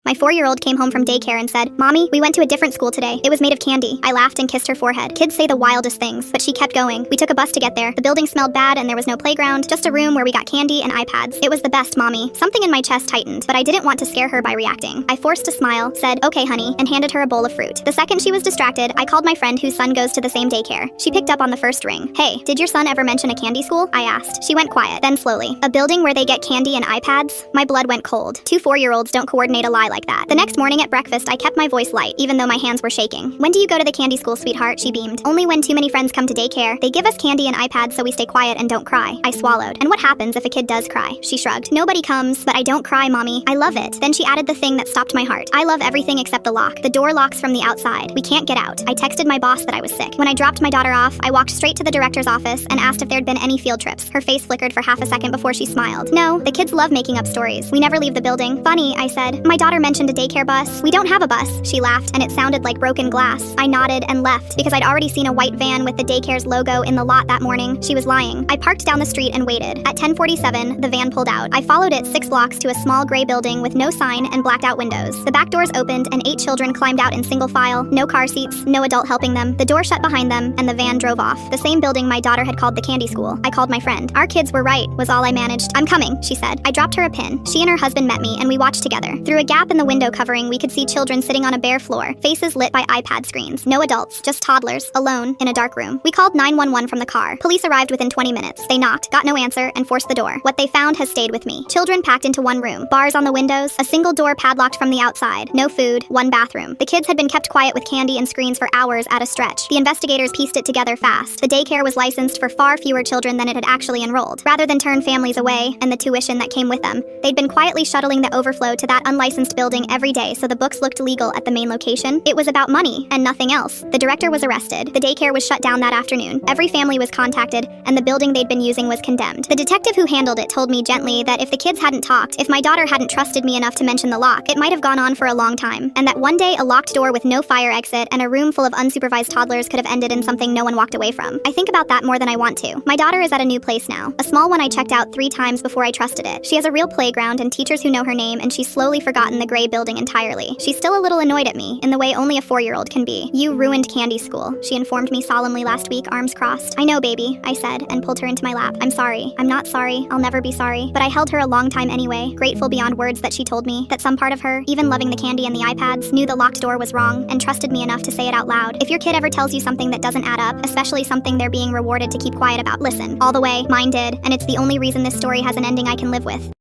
My 4-year-old came home from daycare and said, "Mommy, we went to a different school today. It was made of candy." I laughed and kissed her forehead. Kids say the wildest things, but she kept going. We took a bus to get there. The building smelled bad and there was no playground, just a room where we got candy and iPads. It was the best, Mommy. Something in my chest tightened, but I didn't want to scare her by reacting. I forced a smile, said, "Okay, honey," and handed her a bowl of fruit. The second she was distracted, I called my friend whose son goes to the same daycare. She picked up on the first ring. "Hey, did your son ever mention a candy school?" I asked. She went quiet, then slowly. "A building where they get candy and iPads?" My blood went cold. 2 4-year-olds don't coordinate a lie like that. The next morning at breakfast, I kept my voice light, even though my hands were shaking. "When do you go to the candy school, sweetheart?" She beamed. "Only when too many friends come to daycare. They give us candy and iPads so we stay quiet and don't cry." I swallowed. "And what happens if a kid does cry?" She shrugged. "Nobody comes, but I don't cry, Mommy. I love it." Then she added the thing that stopped my heart. "I love everything except the lock. The door locks from the outside. We can't get out." I texted my boss that I was sick. When I dropped my daughter off, I walked straight to the director's office and asked if there'd been any field trips. Her face flickered for half a second before she smiled. "No, the kids love making up stories. We never leave the building." "Funny," I said. "My daughter mentioned a daycare bus." "We don't have a bus." She laughed, and it sounded like broken glass. I nodded and left because I'd already seen a white van with the daycare's logo in the lot that morning. She was lying. I parked down the street and waited. At 10:47, the van pulled out. I followed it 6 blocks to a small gray building with no sign and blacked out windows. The back doors opened and 8 children climbed out in single file. No car seats, no adult helping them. The door shut behind them and the van drove off. The same building my daughter had called the candy school. I called my friend. "Our kids were right," was all I managed. "I'm coming," she said. I dropped her a pin. She and her husband met me and we watched together. Through a gap in the window covering, we could see children sitting on a bare floor, faces lit by iPad screens. No adults, just toddlers, alone, in a dark room. We called 911 from the car. Police arrived within 20 minutes. They knocked, got no answer, and forced the door. What they found has stayed with me. Children packed into one room, bars on the windows, a single door padlocked from the outside, no food, one bathroom. The kids had been kept quiet with candy and screens for hours at a stretch. The investigators pieced it together fast. The daycare was licensed for far fewer children than it had actually enrolled. Rather than turn families away and the tuition that came with them, they'd been quietly shuttling the overflow to that unlicensed building every day so the books looked legal at the main location. It was about money and nothing else. The director was arrested. The daycare was shut down that afternoon. Every family was contacted, and the building they'd been using was condemned. The detective who handled it told me gently that if the kids hadn't talked, if my daughter hadn't trusted me enough to mention the lock, it might have gone on for a long time, and that one day a locked door with no fire exit and a room full of unsupervised toddlers could have ended in something no one walked away from. I think about that more than I want to. My daughter is at a new place now, a small one I checked out 3 times before I trusted it. She has a real playground and teachers who know her name, and she's slowly forgotten the gray building entirely. She's still a little annoyed at me, in the way only a 4-year-old can be. "You ruined candy school," she informed me solemnly last week, arms crossed. "I know, baby," I said, and pulled her into my lap. "I'm sorry. I'm not sorry. I'll never be sorry." But I held her a long time anyway, grateful beyond words that she told me, that some part of her, even loving the candy and the iPads, knew the locked door was wrong, and trusted me enough to say it out loud. If your kid ever tells you something that doesn't add up, especially something they're being rewarded to keep quiet about, listen. All the way, mine did, and it's the only reason this story has an ending I can live with.